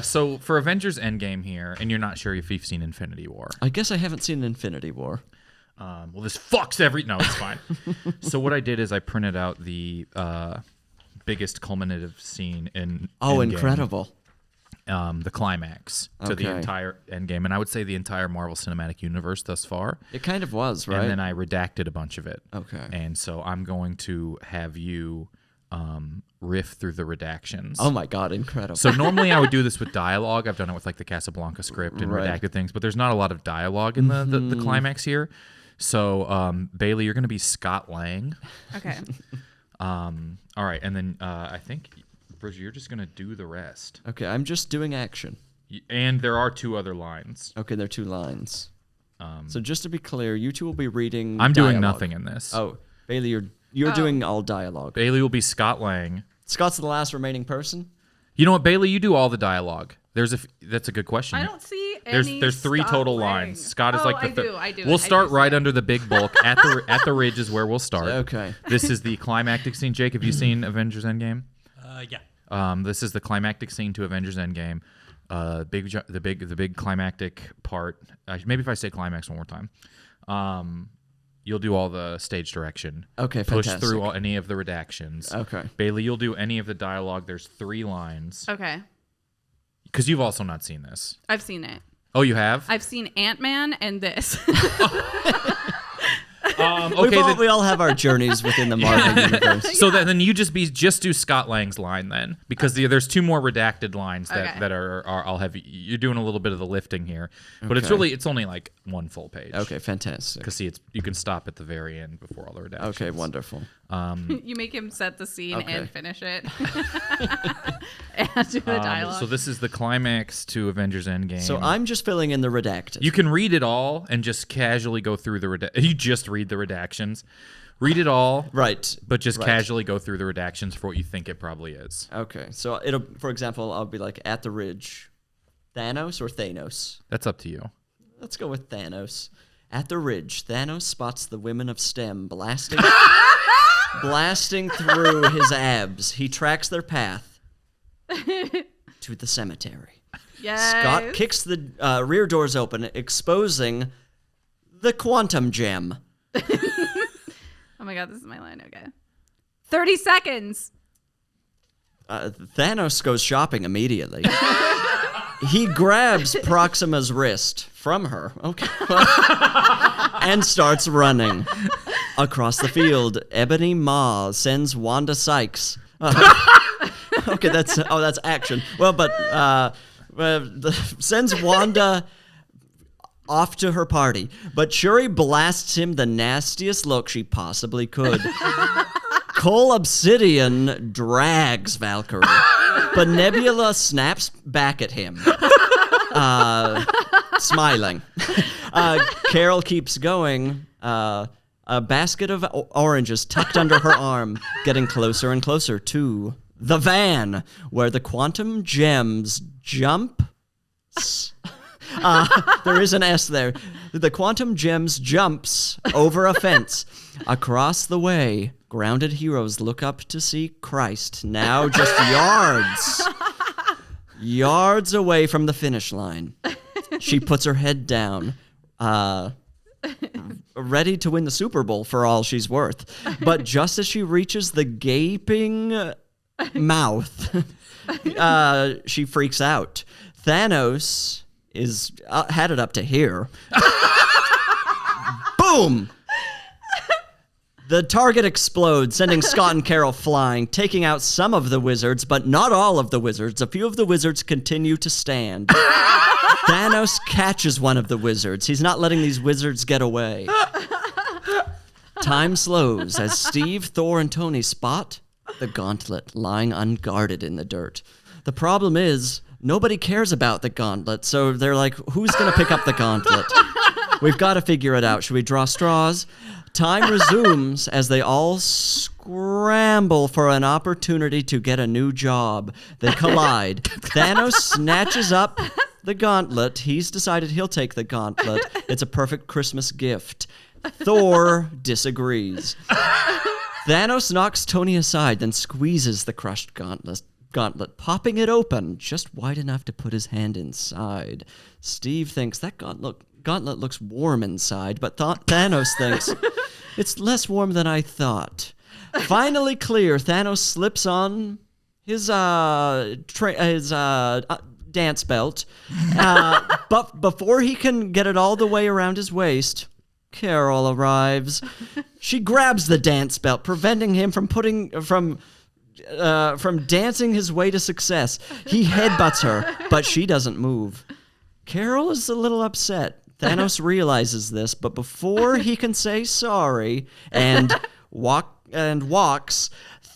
So for Avengers Endgame here, and you're not sure if you've seen Infinity War. I guess I haven't seen Infinity War. Well, this fucks No, it's fine. So what I did is I printed out the biggest culminative scene in Endgame, incredible. The climax to the entire Endgame. And I would say the entire Marvel Cinematic Universe thus far. It kind of was, right? And then I redacted a bunch of it. Okay. And so I'm going to have you riff through the redactions. Oh my God, incredible. So normally I would do this with dialogue. I've done it with like the Casablanca script and redacted things, but there's not a lot of dialogue in the climax here. So Bailey, you're going to be Scott Lang. Okay. All right, and then I think, Bridget, you're just going to do the rest. Okay, I'm just doing action. And there are 2 other lines. Okay, there are 2 lines. So just to be clear, you 2 will be reading I'm dialogue. doing nothing in this. Oh, Bailey, you're doing all dialogue. Bailey will be Scott Lang. Scott's the last remaining person? You know what, Bailey? You do all the dialogue. That's a good question. I don't see any. There's 3 Scott total Lang. lines. Scott is like the I do. We'll start right under the big bulk at the ridge is where we'll start. Okay. This is the climactic scene. Jake, have you seen Avengers Endgame? Yeah. This is the climactic scene to Avengers Endgame. The big climactic part. Maybe if I say climax one more time. You'll do all the stage direction. Okay, Push fantastic. through any of the redactions. Okay. Bailey, you'll do any of the dialogue. There's 3 lines. Okay. Because you've also not seen this. I've seen it. Oh, you have? I've seen Ant-Man and this. Okay. We all have our journeys within the Marvel universe. So then you just do Scott Lang's line then, because there's 2 more redacted lines that are I'll have you're doing a little bit of the lifting here, but it's only like 1 full page. Okay, fantastic. Because you can stop at the very end before all the redactions. Okay, wonderful. You make him set the scene Okay. and finish it. And do the dialogue. So this is the climax to Avengers Endgame. So I'm just filling in the redacted. You can read it all and just casually go through the You just read the redactions. Read it all. Right. But just casually go through the redactions for what you think it probably is. Okay. So for example, I'll be like, at the ridge. Thanos or Thanos? That's up to you. Let's go with Thanos. At the ridge, Thanos spots the women of STEM blasting through his abs. He tracks their path to the cemetery. Yes. Scott kicks the rear doors open, exposing the quantum gem. Oh my God, this is my line. Okay. 30 seconds. Thanos goes shopping immediately. He grabs Proxima's wrist from her, and starts running. Across the field, Ebony Maw sends Wanda Sykes. Okay, that's action. Well, but sends Wanda off to her party, but Shuri blasts him the nastiest look she possibly could. Cole Obsidian drags Valkyrie, but Nebula snaps back at him, smiling. Carol keeps going. A basket of oranges tucked under her arm, getting closer and closer to the van, where the quantum gems jump. There is an S there. The quantum gems jumps over a fence. Across the way, grounded heroes look up to see Christ, now just yards away from the finish line. She puts her head down, ready to win the Super Bowl for all she's worth. But just as she reaches the gaping mouth, she freaks out. Thanos is had it up to here. Boom! The target explodes, sending Scott and Carol flying, taking out some of the wizards, but not all of the wizards. A few of the wizards continue to stand. Thanos catches one of the wizards. He's not letting these wizards get away. Time slows as Steve, Thor, and Tony spot the gauntlet lying unguarded in the dirt. The problem is, nobody cares about the gauntlet, so they're like, who's going to pick up the gauntlet? We've got to figure it out. Should we draw straws? Time resumes as they all scramble for an opportunity to get a new job. They collide. Thanos snatches up the gauntlet. He's decided he'll take the gauntlet. It's a perfect Christmas gift. Thor disagrees. Thanos knocks Tony aside, then squeezes the crushed gauntlet, popping it open just wide enough to put his hand inside. Steve thinks that gauntlet looks warm inside, but Thanos thinks it's less warm than I thought. Finally clear, Thanos slips on his dance belt, but before he can get it all the way around his waist, Carol arrives. She grabs the dance belt, preventing him from dancing his way to success. He headbutts her, but she doesn't move. Carol is a little upset. Thanos realizes this, but before he can say sorry and walks,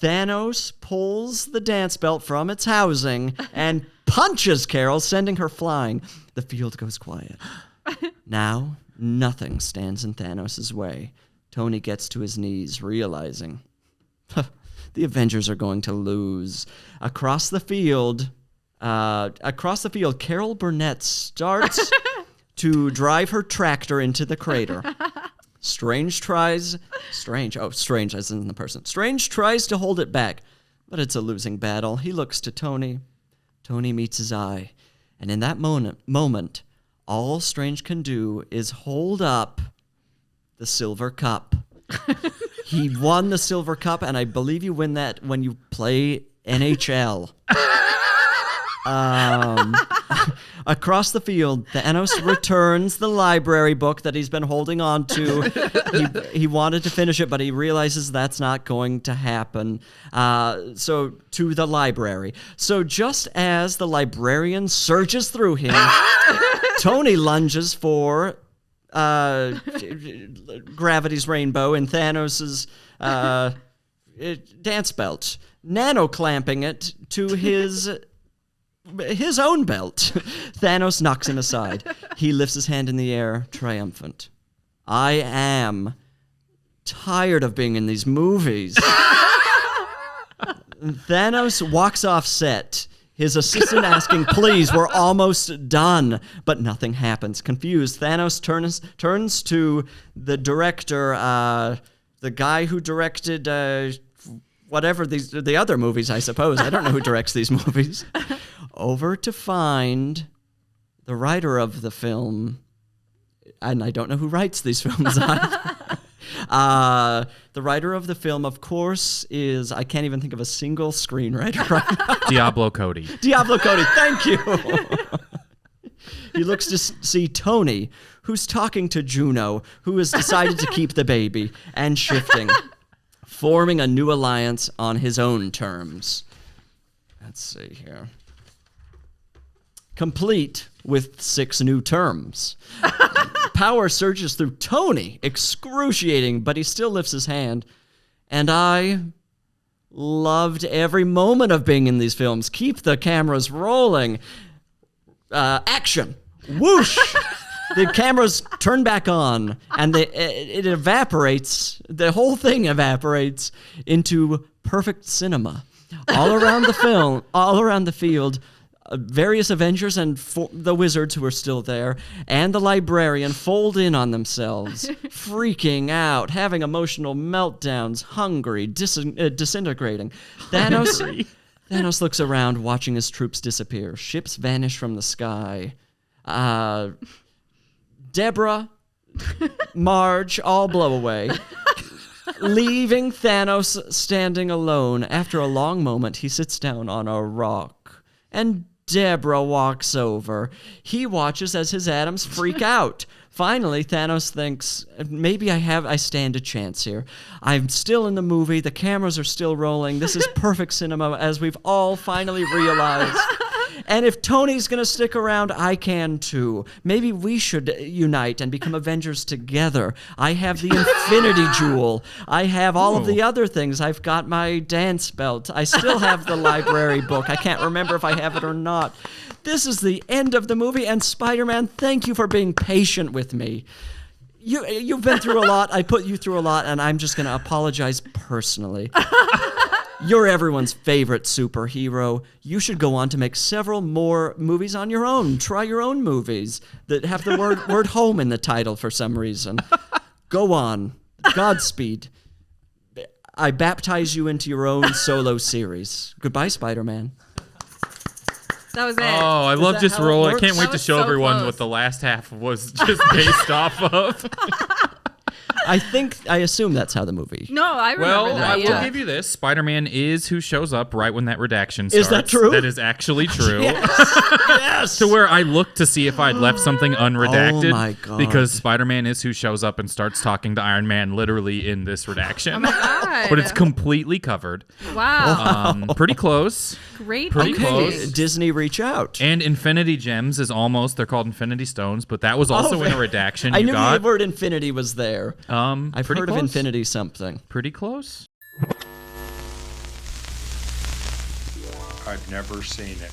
Thanos pulls the dance belt from its housing and punches Carol, sending her flying. The field goes quiet. Now, nothing stands in Thanos' way. Tony gets to his knees, realizing the Avengers are going to lose. Across the field, Carol Burnett starts to drive her tractor into the crater. Strange as in the person. Strange tries to hold it back, but it's a losing battle. He looks to Tony. Tony meets his eye. And in that moment, all Strange can do is hold up the silver cup. He won the silver cup, and I believe you win that when you play NHL. Across the field, Thanos returns the library book that he's been holding on to. He wanted to finish it, but he realizes that's not going to happen. So to the library. So just as the librarian surges through him, Tony lunges for gravity's rainbow and Thanos's dance belt, nano clamping it to his own belt. Thanos knocks him aside. He lifts his hand in the air, triumphant. I am tired of being in these movies. Thanos walks off set, his assistant asking, please, we're almost done. But nothing happens. Confused, Thanos turns to the director, the guy who directed whatever the other movies, I suppose. I don't know who directs these movies. Over to find the writer of the film, and I don't know who writes these films either. The writer of the film, of course, is, I can't even think of a single screenwriter right now. Diablo Cody. Diablo Cody, thank you. He looks to see Tony, who's talking to Juno, who has decided to keep the baby, and shifting, forming a new alliance on his own terms. Let's see here. Complete with 6 new terms. Power surges through Tony, excruciating, but he still lifts his hand. And I loved every moment of being in these films. Keep the cameras rolling. Action. Whoosh. The cameras turn back on, and it evaporates. The whole thing evaporates into perfect cinema. All around the film, all around the field, various Avengers and the wizards who are still there, and the librarian fold in on themselves, freaking out, having emotional meltdowns, hungry, disintegrating. Thanos looks around, watching his troops disappear. Ships vanish from the sky. Deborah, Marge, all blow away, leaving Thanos standing alone. After a long moment, he sits down on a rock, and Deborah walks over. He watches as his atoms freak out. Finally, Thanos thinks, maybe I stand a chance here. I'm still in the movie. The cameras are still rolling. This is perfect cinema, as we've all finally realized. And if Tony's going to stick around, I can too. Maybe we should unite and become Avengers together. I have the Infinity Jewel. I have all of the other things. I've got my dance belt. I still have the library book. I can't remember if I have it or not. This is the end of the movie, and Spider-Man, thank you for being patient with me. You've been through a lot. I put you through a lot, and I'm just going to apologize personally. You're everyone's favorite superhero. You should go on to make several more movies on your own. Try your own movies that have the word home in the title for some reason. Go on. Godspeed. I baptize you into your own solo series. Goodbye, Spider-Man. That was it. Oh, I love that just how it roll. I works? can't wait That to was show so everyone close. what the last half was just based off of. I assume that's how the movie. No, I remember Well, that. I will yeah. give you this. Spider-Man is who shows up right when that redaction starts. Is that true? That is actually true. Yes. To where I looked to see if I'd left something unredacted. Oh my God. Because Spider-Man is who shows up and starts talking to Iron Man literally in this redaction. Oh my God. But it's completely covered. Wow. Pretty close. Great pretty thinking. close. Disney, reach out. And Infinity Gems is almost, they're called Infinity Stones, but that was also in a redaction. I you knew got. the word infinity was there. I've pretty heard close. of infinity something. Pretty close. I've never seen it.